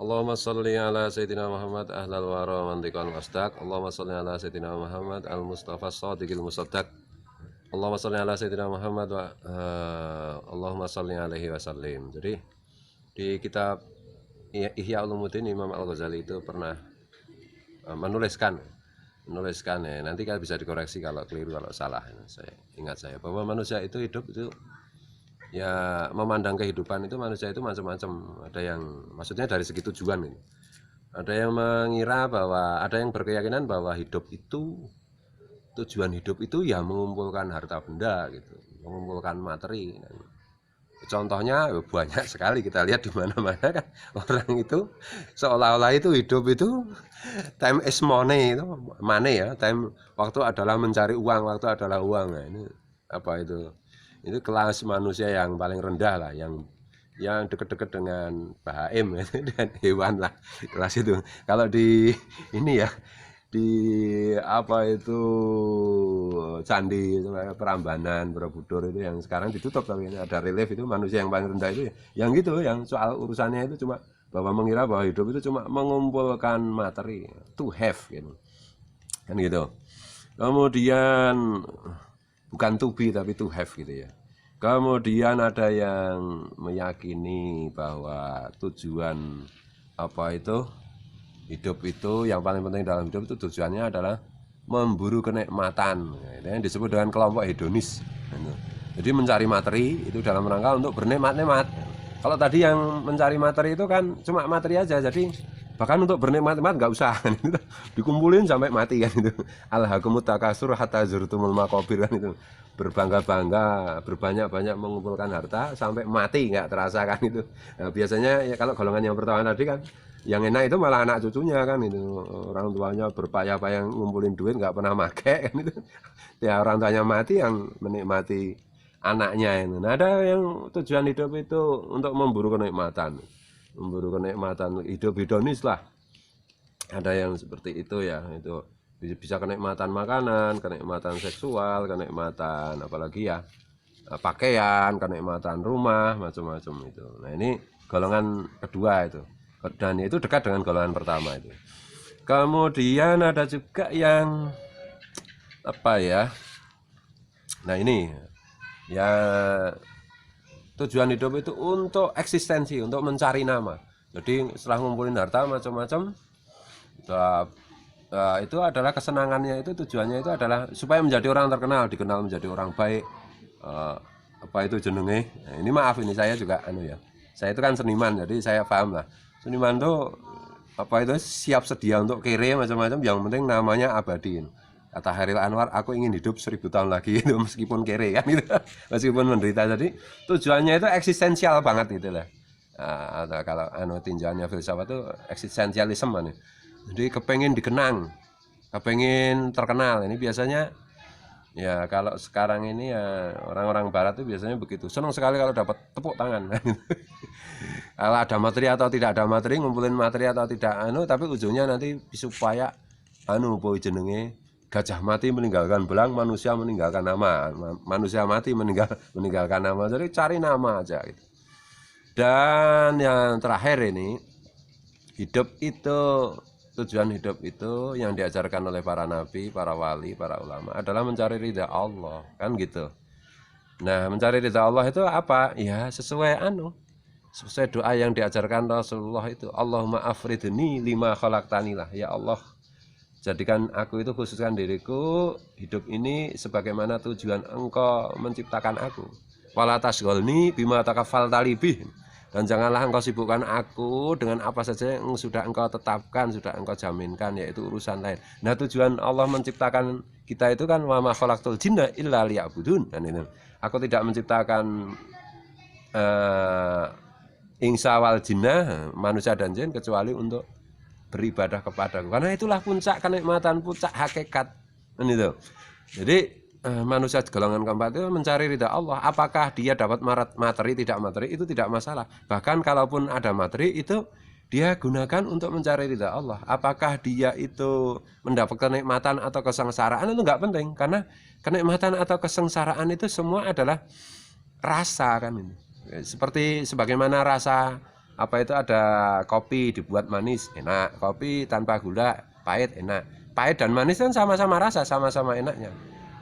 Allahumma sholli ala sayyidina Muhammad ahlal wara mantiqal wasdaq. Allahumma sholli ala sayyidina Muhammad al-Mustafa shadiqil musaddaq. Allahumma sholli ala sayyidina Muhammad wa Allahumma sholli alaihi wasallim. Jadi di kitab Ihya Ulumuddin Imam Al-Ghazali itu pernah menuliskan ya. Nanti kan bisa dikoreksi kalau keliru, kalau salah. Saya ingat bahwa manusia itu hidup itu ya, memandang kehidupan itu manusia itu macam-macam. Ada yang maksudnya dari segi tujuan ini. Ada yang mengira bahwa, ada yang berkeyakinan bahwa hidup itu, tujuan hidup itu ya mengumpulkan harta benda gitu, mengumpulkan materi. Contohnya banyak sekali kita lihat di mana-mana kan, orang itu seolah-olah itu hidup itu time is money, itu money ya, time, waktu adalah mencari uang, waktu adalah uang. Nah, ini apa itu kelas manusia yang paling rendah lah, yang deket-deket dengan bahaim ya, dan hewan lah, kelas itu. Kalau di ini ya, di apa itu candi Prambanan, Borobudur itu yang sekarang ditutup, tapi ini ada relief, itu manusia yang paling rendah itu ya, yang gitu, yang soal urusannya itu cuma bahwa mengira bahwa hidup itu cuma mengumpulkan materi, to have gitu kan gitu. Kemudian bukan to be tapi to have gitu ya. Kemudian ada yang meyakini bahwa tujuan apa itu hidup itu, yang paling penting dalam hidup itu tujuannya adalah memburu kenikmatan. Itu yang disebut dengan kelompok hedonis. Jadi mencari materi itu dalam rangka untuk bernikmat-nikmat. Kalau tadi yang mencari materi itu kan cuma materi aja, jadi bahkan untuk bernikmat-nikmat nggak usah kan, itu dikumpulin sampai mati kan itu. Alhaakumut takasur hatta zurtumul maqabir kan itu. Berbangga-bangga, berbanyak-banyak mengumpulkan harta sampai mati nggak terasa kan itu. Nah, biasanya ya kalau golongan yang pertama tadi kan, yang enak itu malah anak cucunya kan itu, orang tuanya berpayah-payah ngumpulin duit nggak pernah make kan itu. Ya orang tuanya mati, yang menikmati anaknya itu. Nah, ada yang tujuan hidup itu untuk memburu kenikmatan hidup hedonis lah. Ada yang seperti itu ya, itu bisa kenikmatan makanan, kenikmatan seksual, kenikmatan apalagi ya, pakaian, kenikmatan rumah, macam-macam itu. Nah, ini golongan kedua itu, dan itu dekat dengan golongan pertama itu. Kemudian ada juga yang apa ya, nah ini ya, tujuan hidup itu untuk eksistensi, untuk mencari nama. Jadi setelah ngumpulin harta macam-macam, itu adalah kesenangannya, itu tujuannya itu adalah supaya menjadi orang terkenal, dikenal menjadi orang baik. Apa itu jenenge? Nah, ini maaf, ini saya juga saya itu kan seniman, jadi saya paham lah. Seniman tuh apa itu siap sedia untuk kere macam-macam, yang penting namanya abadi. Kata Hairil Anwar, aku ingin hidup 1000 tahun lagi itu meskipun kere kan gitu. Meskipun menderita. Jadi tujuannya itu eksistensial banget gitu lah. Atau kalau tinjauannya filsafat itu eksistensialisme nih. Jadi kepengen dikenang, kepengen terkenal. Ini biasanya ya, kalau sekarang ini ya orang-orang barat itu biasanya begitu. Senang sekali kalau dapat tepuk tangan. Kalau ada materi atau tidak ada materi, ngumpulin materi atau tidak tapi ujungnya nanti supaya boy jenenge gajah mati meninggalkan belang, manusia meninggalkan nama, manusia mati meninggalkan nama. Jadi cari nama aja gitu. Dan yang terakhir ini, hidup itu, tujuan hidup itu yang diajarkan oleh para nabi, para wali, para ulama adalah mencari ridha Allah kan gitu. Nah, mencari ridha Allah itu apa? Ya sesuai doa yang diajarkan Rasulullah itu, Allahumma afridni lima khalaqtani lah, ya Allah jadikan aku itu, khususkan diriku hidup ini sebagaimana tujuan engkau menciptakan aku. Wala tasgholni bima takafalta libih, dan janganlah engkau sibukkan aku dengan apa saja yang sudah engkau tetapkan, sudah engkau jaminkan, yaitu urusan lain. Nah, tujuan Allah menciptakan kita itu kan, wa ma khalaqtul jinna illa liya'budun. Dan itu, aku tidak menciptakan insa wal jinnah, manusia dan jin, kecuali untuk beribadah kepadaku, karena itulah puncak kenikmatan, puncak hakikat. Itu. Jadi manusia golongan keempat itu mencari ridha Allah. Apakah dia dapat materi, tidak materi, itu tidak masalah. Bahkan kalaupun ada materi, itu dia gunakan untuk mencari ridha Allah. Apakah dia itu mendapat kenikmatan atau kesengsaraan, itu nggak penting, karena kenikmatan atau kesengsaraan itu semua adalah rasa kan ini. Seperti sebagaimana rasa apa itu ada kopi dibuat manis enak, kopi tanpa gula pahit enak. Pahit dan manis kan sama-sama rasa, sama-sama enaknya.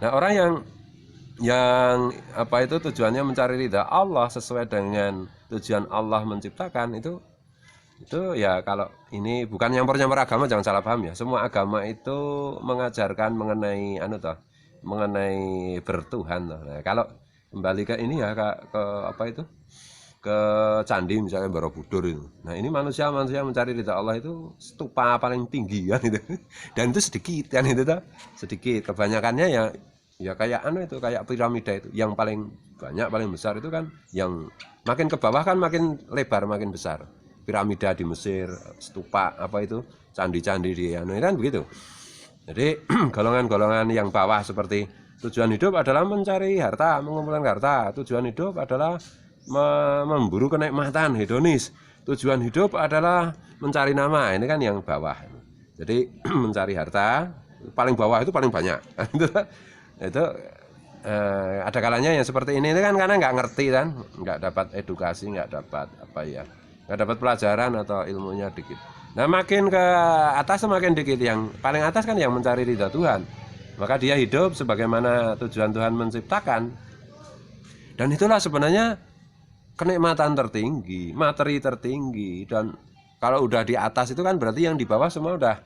Nah, orang yang apa itu tujuannya mencari ridha Allah sesuai dengan tujuan Allah menciptakan itu ya, kalau ini bukan nyampur-nyampur agama, jangan salah paham ya. Semua agama itu mengajarkan mengenai mengenai bertuhan toh. Nah, kalau kembali ke ini ya ke apa itu? Ke candi misalnya Borobudur itu. Nah, ini manusia mencari ridha Allah itu stupa paling tinggi kan itu. Dan itu sedikit kan itu toh. Sedikit. Kebanyakannya ya kayak itu kayak piramida itu. Yang paling banyak paling besar itu kan yang makin ke bawah kan makin lebar makin besar. Piramida di Mesir, stupa apa itu, candi-candi di kan begitu. Jadi golongan-golongan yang bawah seperti tujuan hidup adalah mencari harta, mengumpulkan harta. Tujuan hidup adalah memburu kenikmatan hedonis. Tujuan hidup adalah mencari nama. Ini kan yang bawah. Jadi mencari harta, paling bawah itu paling banyak. itu ada kalanya yang seperti ini kan karena nggak ngerti kan, nggak dapat edukasi, nggak dapat nggak dapat pelajaran atau ilmunya dikit. Nah, makin ke atas semakin dikit. Yang paling atas kan yang mencari ridha Tuhan, maka dia hidup sebagaimana tujuan Tuhan menciptakan. Dan itulah sebenarnya kenikmatan tertinggi, materi tertinggi. Dan kalau udah di atas itu kan berarti yang di bawah semua udah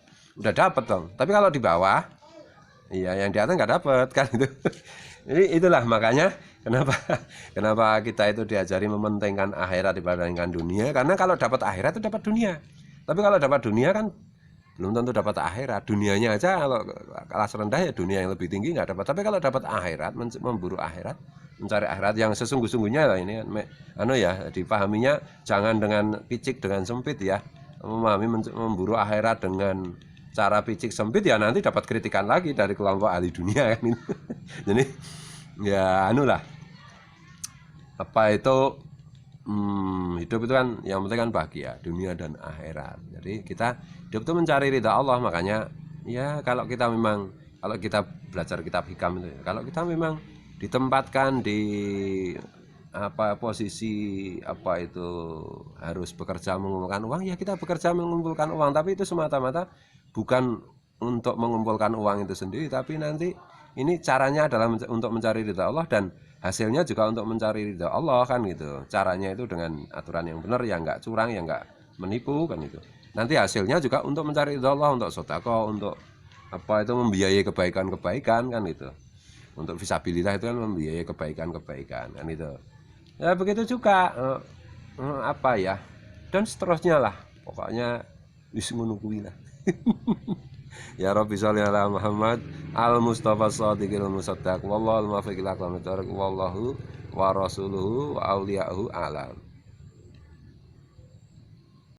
dapat dong. Tapi kalau di bawah, iya yang di atas nggak dapat kan itu. Jadi itulah makanya kenapa kita itu diajari mementingkan akhirat dibandingkan dunia, karena kalau dapat akhirat itu dapat dunia. Tapi kalau dapat dunia kan belum tentu dapat akhirat. Dunianya aja kalau kelas rendah ya dunia yang lebih tinggi nggak dapat. Tapi kalau dapat akhirat, memburu akhirat, mencari akhirat yang sesungguh-sungguhnya lah ini ya dipahaminya jangan dengan picik dengan sempit ya. Memahami memburu akhirat dengan cara picik sempit ya nanti dapat kritikan lagi dari kelompok ahli dunia kan. Jadi ya lah apa itu hidup itu kan yang penting kan bahagia dunia dan akhirat. Jadi kita hidup itu mencari ridha Allah. Makanya ya kalau kita belajar kitab hikam itu, kalau kita memang ditempatkan di posisi itu harus bekerja mengumpulkan uang, ya kita bekerja mengumpulkan uang. Tapi itu semata-mata bukan untuk mengumpulkan uang itu sendiri, tapi nanti ini caranya adalah untuk mencari ridha Allah, dan hasilnya juga untuk mencari ridha Allah kan gitu. Caranya itu dengan aturan yang benar, yang nggak curang, yang nggak menipu kan itu. Nanti hasilnya juga untuk mencari ridha Allah, untuk sedekah, untuk membiayai kebaikan-kebaikan kan itu. Untuk fisabilillah itu kan membiayai kebaikan-kebaikan kan itu. Ya begitu juga dan seterusnya lah. Pokoknya wis ngono kuwi lah. Ya Rabbi sholli ala Muhammad al Mustafa Shadiqil Musaddaq wallahu al muwaffiq ila aqwamit thoriq wallahu wa rasuluhu wa auliya'uhu alam.